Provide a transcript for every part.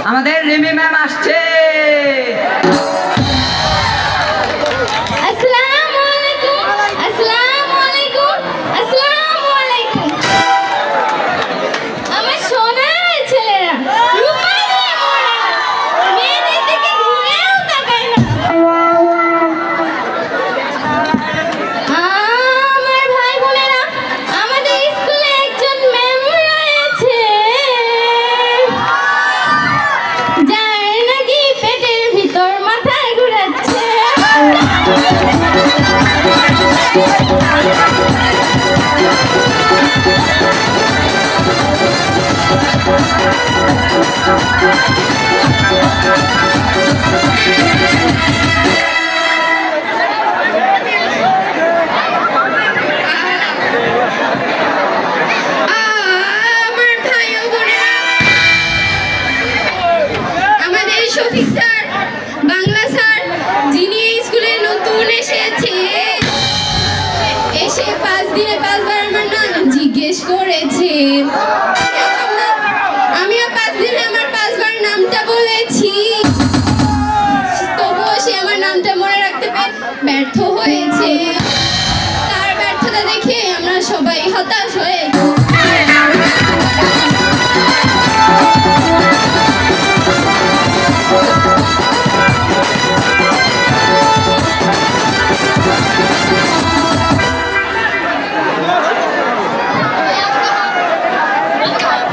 আমাদের রিমি ম্যাম আসছে। আমিও 5 দিনে আমার 5 বার নামটা বলেছি, তবুও সে আমার নামটা মনে রাখতে ব্যর্থ হয়েছে। তার ব্যর্থতা দেখে আমরা সবাই হতাশ হয়ে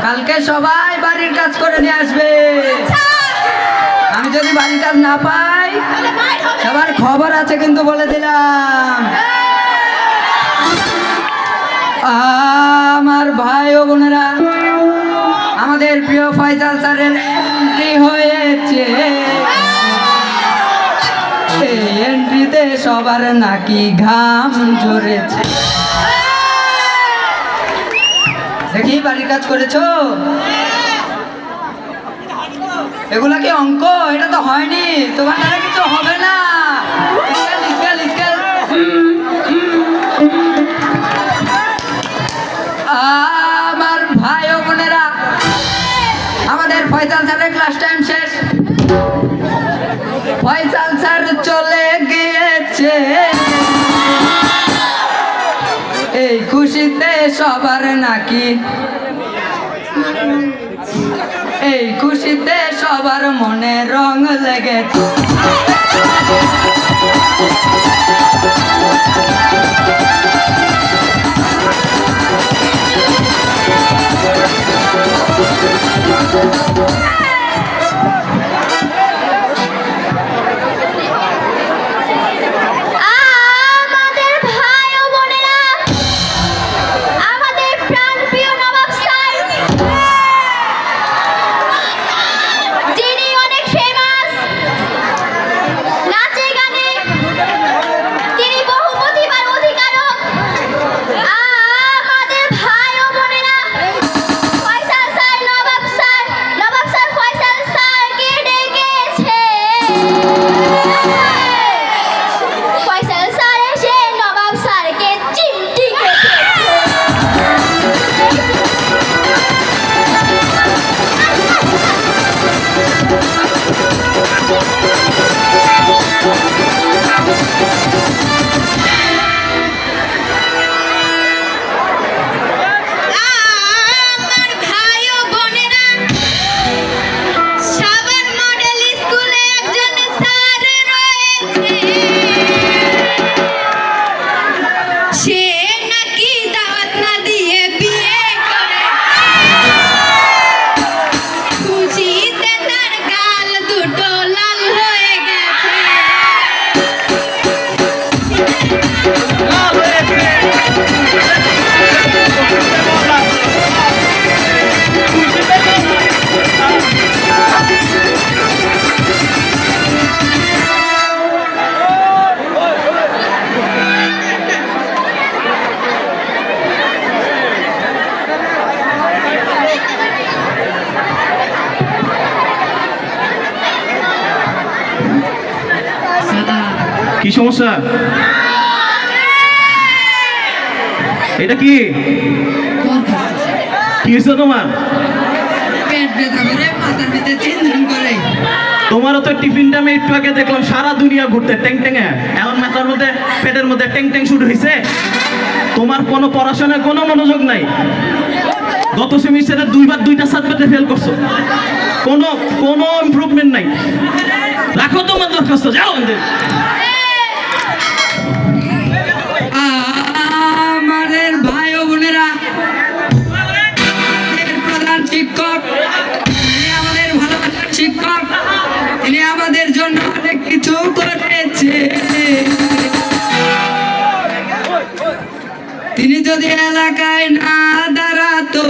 কালকে সবাই বাড়ির কাজ করে নিয়ে আসবে। আমি যদি বাড়ির কাজ না পাই সবার খবর আছে কিন্তু বলে দিলাম। আমার ভাই ও বোনেরা, আমাদের প্রিয় ফয়সাল স্যারের এন্ট্রি হয়েছে। এই এন্ট্রিতে সবার নাকি ঘাম ঝরেছে। দেখি বাড়ির কাজ করেছো? এগুলা কি অঙ্ক? এটা তো হয়নি, তোমার দ্বারা কিছু হবে না। আমার ভাই ও বোনেরা, আমাদের ফয়সাল স্যারের ক্লাস টাইম শেষ। ফয়সাল স্যার চলে গিয়েছে। এই খুশিতে সবার নাকি, এই খুশিতে সবার মনে রং লেগেছে। কি সমস্যা? এটা কি কি হয়েছে তোমার? পেট ব্যথা করে মাথার ভিতরে চিনচিন করে। তোমারও তো টিফিনটা আমি একটু আগে দেখলাম সারা দুনিয়া ঘুরতে ট্যাং ট্যাঙে, এখন মাথার মধ্যে পেটের মধ্যে ট্যাং ট্যাং শুরু হয়েছে। তোমার কোনো পড়াশোনায় কোনো মনোযোগ নাই। গত সেমিস্টারে দুইবার দুইটা সাবজেক্টে ফেল করছো, কোনো কোনো ইমপ্রুভমেন্ট নাই। রাখো তোমার দরখাস্ত, যাও এখান থেকে। আমাদের ভাই ও বোনেরা, আমাদের প্রধান শিক্ষক, তিনি আমাদের ভালোবাসার শিক্ষক, তিনি আমাদের জন্য অনেক কিছু করেছে। তিনি যদি এলাকায় না দাঁড়াতো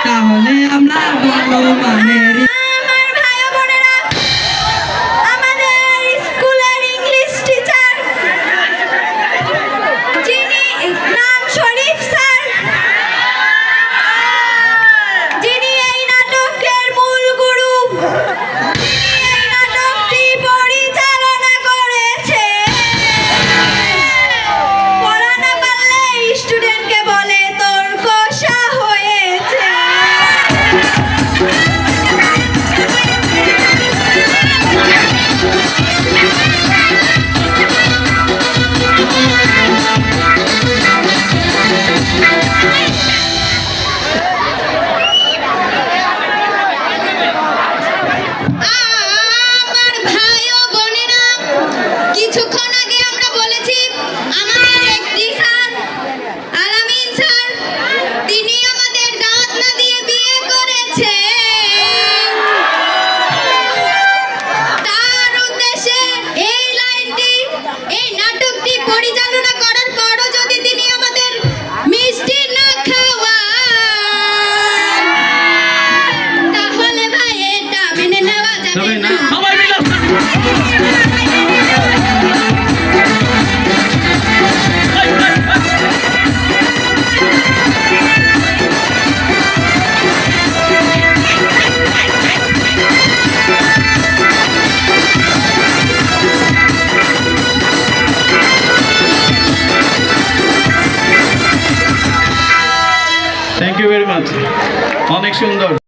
তাহলে আমরা ভালো মানের আমার ভাই ও বোনেরা, আমাদের স্কুলের ইংলিশ টিচার, যিনি নাম শরীফ স্যার, যিনি এই নাটকের মূল গুরু, যিনি এই নাটকটি পরিচালনা করেছে। পড়া না পারলে স্টুডেন্টকে বলে তোর কষা হয়েছে। আমার ভাই ও বোনেরা, কিছুক্ষণ আগে আমরা বলেছি আমাদের একটি স্যার, আলামিন স্যার, তিনি আমাদের দাঁত না দিয়ে বিয়ে করেছে। তার উদ্দেশ্যে এই লাইনটি, এই নাটকটি পরিচালনা করার পরও যদি তিনি আমাদের মিষ্টি না খাওয়ান, তাহলে ভাই এটা মেনে নেওয়া যাবে যাবে না, না। সবাই মিলে থ্যাংক ইউ ভেরি মাচ, অনেক সুন্দর।